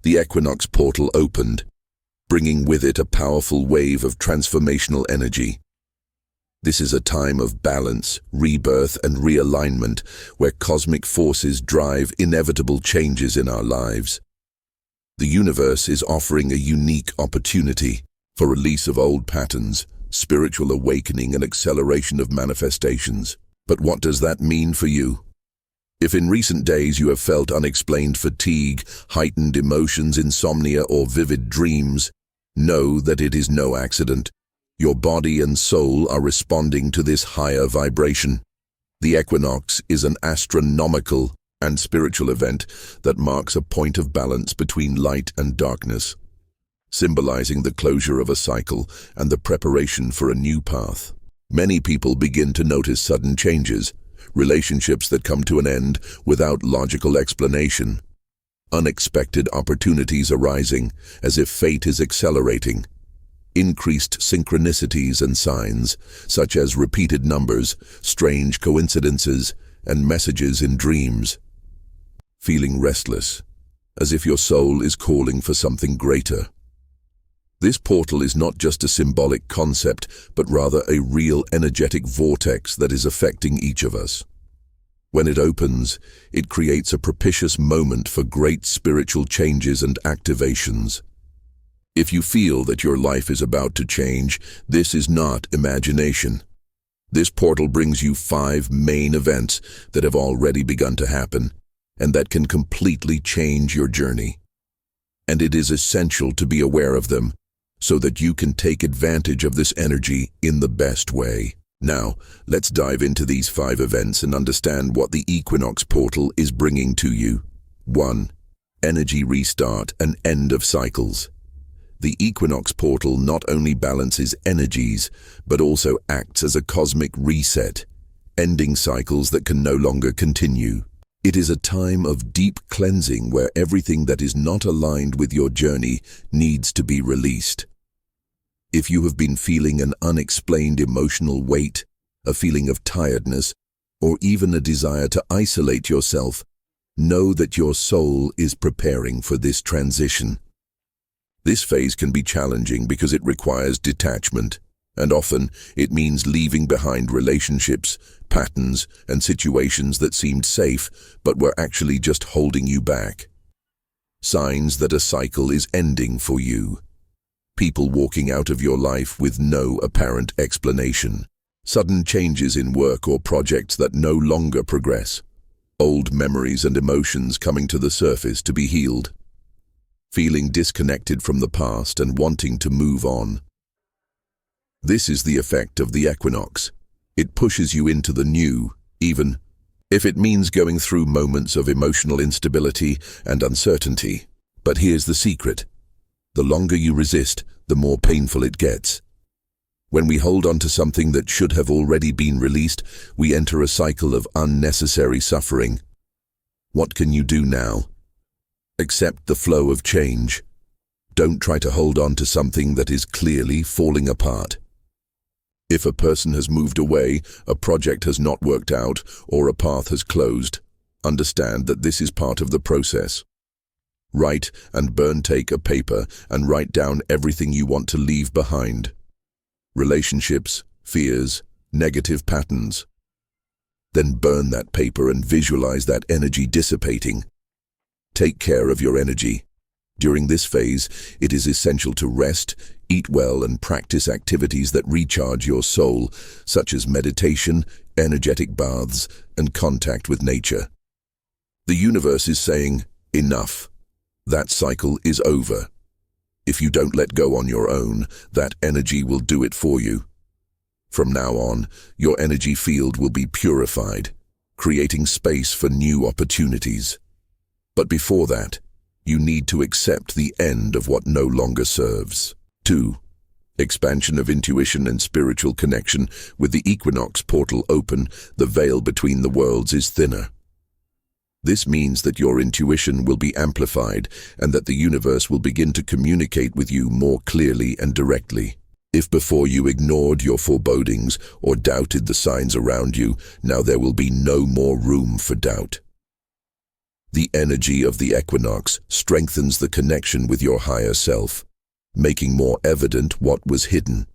The Equinox portal opened, bringing with it a powerful wave of transformational energy. This is a time of balance, rebirth, and realignment where cosmic forces drive inevitable changes in our lives. The universe is offering a unique opportunity for release of old patterns, spiritual awakening, and acceleration of manifestations. But what does that mean for you? If in recent days you have felt unexplained fatigue, heightened emotions, insomnia, or vivid dreams, know that it is no accident. Your body and soul are responding to this higher vibration. The equinox is an astronomical and spiritual event that marks a point of balance between light and darkness, symbolizing the closure of a cycle and the preparation for a new path. Many people begin to notice sudden changes, relationships that come to an end without logical explanation, unexpected opportunities arising as if fate is accelerating, increased synchronicities and signs, such as repeated numbers, strange coincidences, and messages in dreams. Feeling restless, as if your soul is calling for something greater. This portal is not just a symbolic concept, but rather a real energetic vortex that is affecting each of us. When it opens, it creates a propitious moment for great spiritual changes and activations. If you feel that your life is about to change, this is not imagination. This portal brings you 5 main events that have already begun to happen, and that can completely change your journey. And it is essential to be aware of them, so that you can take advantage of this energy in the best way. Now, let's dive into these 5 events and understand what the Equinox portal is bringing to you. 1. Energy restart and end of cycles. The Equinox portal not only balances energies, but also acts as a cosmic reset, ending cycles that can no longer continue. It is a time of deep cleansing where everything that is not aligned with your journey needs to be released. If you have been feeling an unexplained emotional weight, a feeling of tiredness, or even a desire to isolate yourself, know that your soul is preparing for this transition. This phase can be challenging because it requires detachment, and often it means leaving behind relationships, patterns, and situations that seemed safe but were actually just holding you back. Signs that a cycle is ending for you. People walking out of your life with no apparent explanation. Sudden changes in work or projects that no longer progress. Old memories and emotions coming to the surface to be healed. Feeling disconnected from the past and wanting to move on. This is the effect of the equinox. It pushes you into the new, even if it means going through moments of emotional instability and uncertainty. But here's the secret. The longer you resist, the more painful it gets. When we hold on to something that should have already been released, we enter a cycle of unnecessary suffering. What can you do now? Accept the flow of change. Don't try to hold on to something that is clearly falling apart. If a person has moved away, a project has not worked out, or a path has closed, understand that this is part of the process. Write and take a paper and write down everything you want to leave behind. Relationships, fears, negative patterns. Then burn that paper and visualize that energy dissipating. Take care of your energy. During this phase, it is essential to rest, eat well, and practice activities that recharge your soul, such as meditation, energetic baths, and contact with nature. The universe is saying, enough. That cycle is over. If you don't let go on your own, that energy will do it for you. From now on, your energy field will be purified, creating space for new opportunities. But before that, you need to accept the end of what no longer serves. 2. Expansion of intuition and spiritual connection. With the Equinox portal open, the veil between the worlds is thinner. This means that your intuition will be amplified and that the universe will begin to communicate with you more clearly and directly. If before you ignored your forebodings or doubted the signs around you, now there will be no more room for doubt. The energy of the equinox strengthens the connection with your higher self, making more evident what was hidden.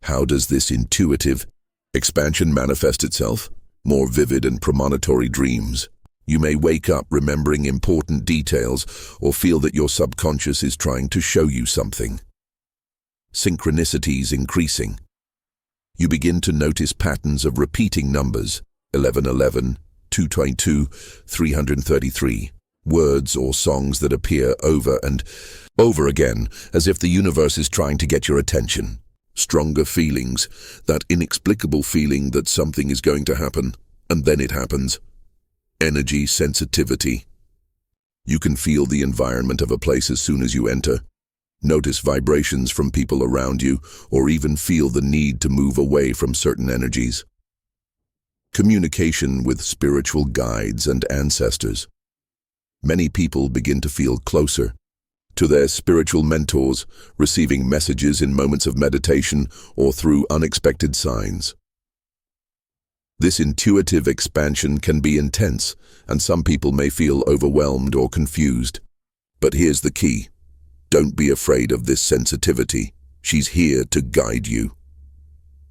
How does this intuitive expansion manifest itself? More vivid and premonitory dreams. You may wake up remembering important details or feel that your subconscious is trying to show you something. Synchronicities increasing. You begin to notice patterns of repeating numbers, 1111, 222, 333, words or songs that appear over and over again, as if the universe is trying to get your attention. Stronger feelings, that inexplicable feeling that something is going to happen, and then it happens. Energy sensitivity. You can feel the environment of a place as soon as you enter. Notice vibrations from people around you, or even feel the need to move away from certain energies. Communication with spiritual guides and ancestors. Many people begin to feel closer to their spiritual mentors, receiving messages in moments of meditation or through unexpected signs. This intuitive expansion can be intense, and some people may feel overwhelmed or confused. But here's the key. Don't be afraid of this sensitivity. She's here to guide you.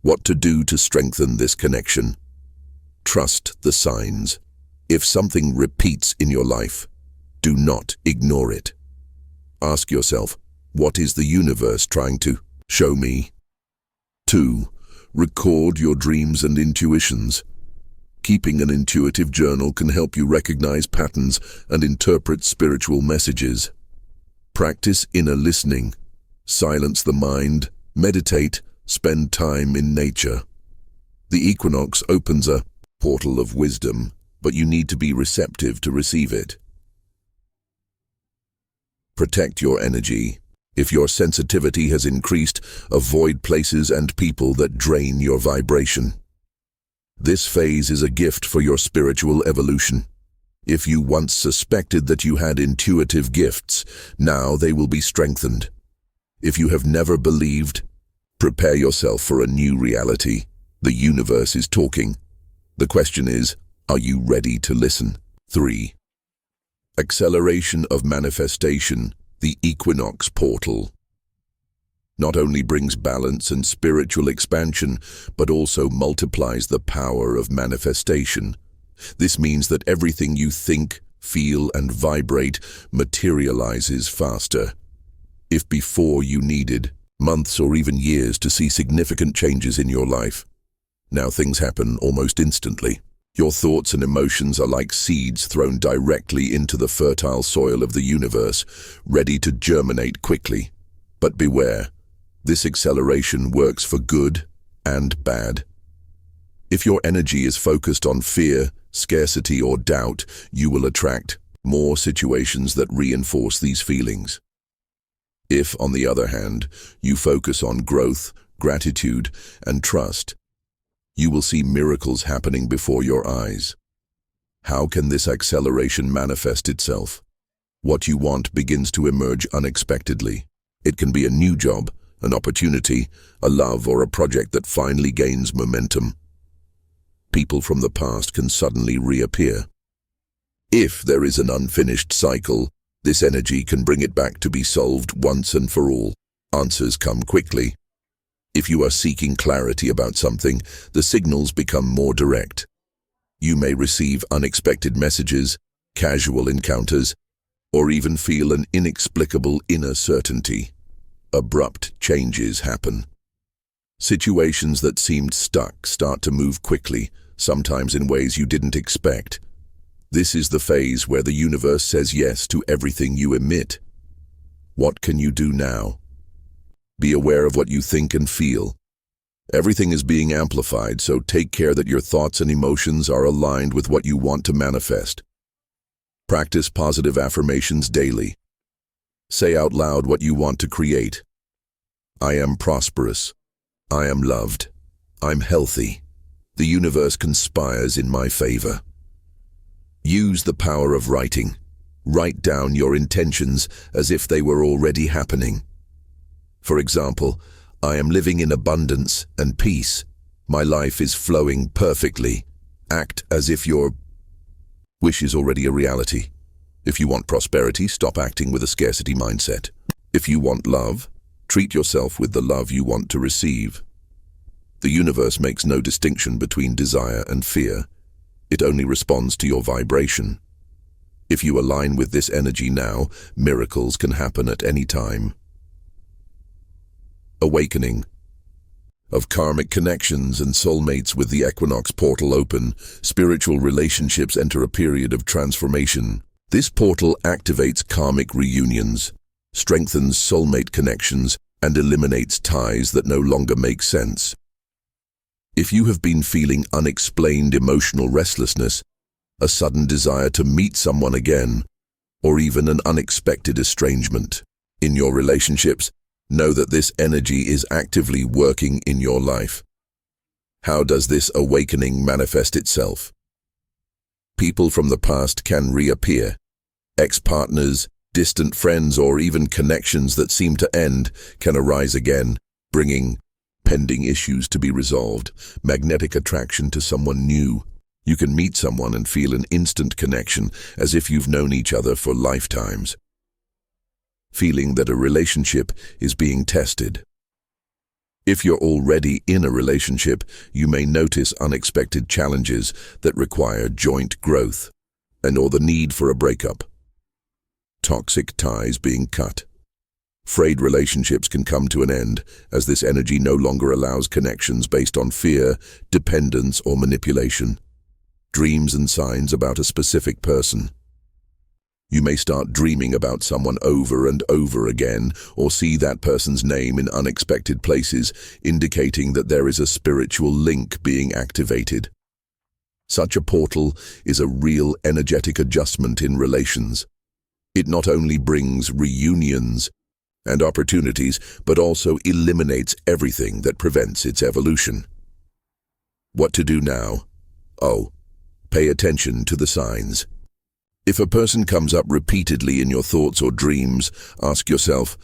What to do to strengthen this connection? Trust the signs. If something repeats in your life, do not ignore it. Ask yourself, what is the universe trying to show me? 2. Record your dreams and intuitions. Keeping an intuitive journal can help you recognize patterns and interpret spiritual messages. Practice inner listening. Silence the mind, meditate, spend time in nature. The equinox opens a portal of wisdom, but you need to be receptive to receive it. Protect your energy. If your sensitivity has increased, avoid places and people that drain your vibration. This phase is a gift for your spiritual evolution. If you once suspected that you had intuitive gifts, now they will be strengthened. If you have never believed, prepare yourself for a new reality. The universe is talking. The question is, are you ready to listen? 3. Acceleration of manifestation, the equinox portal. Not only brings balance and spiritual expansion, but also multiplies the power of manifestation. This means that everything you think, feel, and vibrate materializes faster. If before you needed months or even years to see significant changes in your life, now things happen almost instantly. Your thoughts and emotions are like seeds thrown directly into the fertile soil of the universe, ready to germinate quickly. But beware, this acceleration works for good and bad. If your energy is focused on fear, scarcity, or doubt, you will attract more situations that reinforce these feelings. If, on the other hand, you focus on growth, gratitude, and trust, you will see miracles happening before your eyes. How can this acceleration manifest itself? What you want begins to emerge unexpectedly. It can be a new job, an opportunity, a love, or a project that finally gains momentum. People from the past can suddenly reappear. If there is an unfinished cycle, this energy can bring it back to be solved once and for all. Answers come quickly. If you are seeking clarity about something, the signals become more direct. You may receive unexpected messages, casual encounters, or even feel an inexplicable inner certainty. Abrupt changes happen. Situations that seemed stuck start to move quickly, sometimes in ways you didn't expect. This is the phase where the universe says yes to everything you emit. What can you do now? Be aware of what you think and feel. Everything is being amplified, so take care that your thoughts and emotions are aligned with what you want to manifest. Practice positive affirmations daily. Say out loud what you want to create. I am prosperous. I am loved. I'm healthy. The universe conspires in my favor. Use the power of writing. Write down your intentions as if they were already happening. For example, I am living in abundance and peace. My life is flowing perfectly. Act as if you're Wish is already a reality. If you want prosperity, stop acting with a scarcity mindset. If you want love, treat yourself with the love you want to receive. The universe makes no distinction between desire and fear. It only responds to your vibration. If you align with this energy now, miracles can happen at any time. Awakening. Of karmic connections and soulmates with the Equinox portal open, spiritual relationships enter a period of transformation. This portal activates karmic reunions, strengthens soulmate connections, and eliminates ties that no longer make sense. If you have been feeling unexplained emotional restlessness, a sudden desire to meet someone again, or even an unexpected estrangement in your relationships, know that this energy is actively working in your life. How does this awakening manifest itself? People from the past can reappear. Ex-partners, distant friends, or even connections that seem to end can arise again, bringing pending issues to be resolved, magnetic attraction to someone new. You can meet someone and feel an instant connection, as if you've known each other for lifetimes. Feeling that a relationship is being tested. If you're already in a relationship, you may notice unexpected challenges that require joint growth, or the need for a breakup. Toxic ties being cut. Frayed relationships can come to an end, as this energy no longer allows connections based on fear, dependence, or manipulation. Dreams and signs about a specific person. You may start dreaming about someone over and over again, or see that person's name in unexpected places, indicating that there is a spiritual link being activated. Such a portal is a real energetic adjustment in relations. It not only brings reunions and opportunities, but also eliminates everything that prevents its evolution. What to do now? Pay attention to the signs. If a person comes up repeatedly in your thoughts or dreams, ask yourself,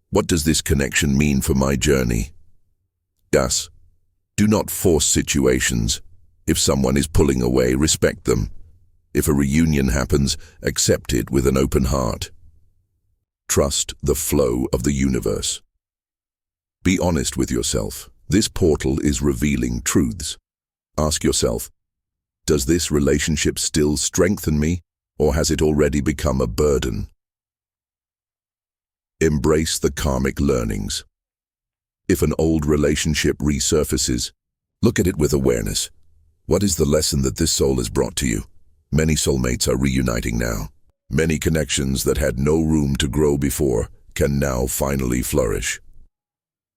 what does this connection mean for my journey? Do not force situations. If someone is pulling away, respect them. If a reunion happens, accept it with an open heart. Trust the flow of the universe. Be honest with yourself. This portal is revealing truths. Ask yourself, does this relationship still strengthen me, or has it already become a burden? Embrace the karmic learnings. If an old relationship resurfaces, look at it with awareness. What is the lesson that this soul has brought to you? Many soulmates are reuniting now. Many connections that had no room to grow before can now finally flourish.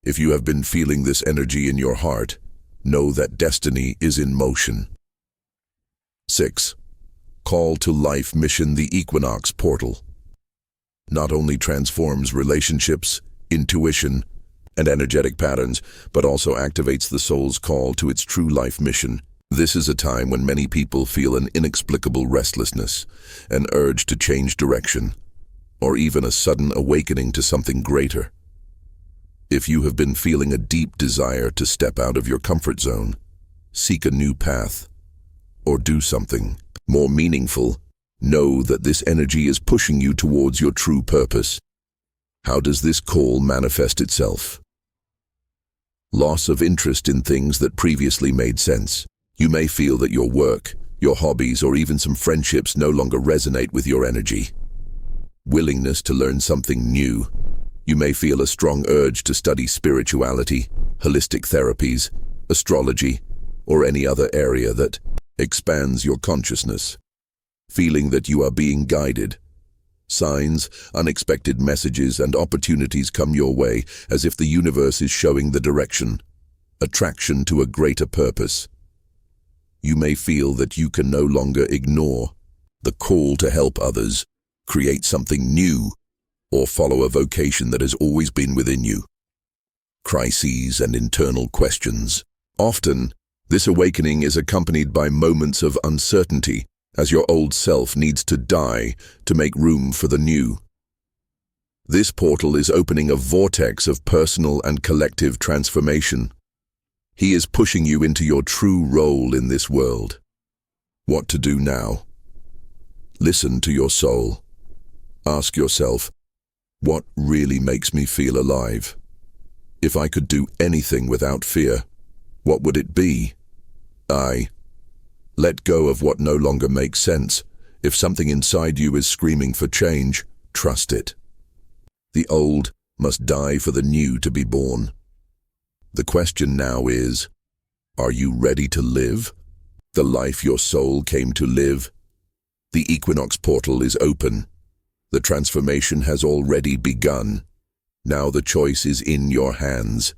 If you have been feeling this energy in your heart, know that destiny is in motion. 6. Call to life mission. The Equinox portal not only transforms relationships, intuition, and energetic patterns, but also activates the soul's call to its true life mission. This is a time when many people feel an inexplicable restlessness, an urge to change direction, or even a sudden awakening to something greater. If you have been feeling a deep desire to step out of your comfort zone, seek a new path, or do something more meaningful, know that this energy is pushing you towards your true purpose. How does this call manifest itself? Loss of interest in things that previously made sense. You may feel that your work, your hobbies, or even some friendships no longer resonate with your energy. Willingness to learn something new. You may feel a strong urge to study spirituality, holistic therapies, astrology, or any other area that expands your consciousness. Feeling that you are being guided. Signs, unexpected messages, and opportunities come your way as if the universe is showing the direction. Attraction to a greater purpose. You may feel that you can no longer ignore the call to help others, create something new, or follow a vocation that has always been within you. Crises and internal questions. Often, this awakening is accompanied by moments of uncertainty, as your old self needs to die to make room for the new. This portal is opening a vortex of personal and collective transformation. He is pushing you into your true role in this world. What to do now? Listen to your soul. Ask yourself, what really makes me feel alive? If I could do anything without fear, what would it be? Let go of what no longer makes sense. If something inside you is screaming for change, trust it. The old must die for the new to be born. The question now is, are you ready to live the life your soul came to live? The Equinox portal is open. The transformation has already begun. Now the choice is in your hands.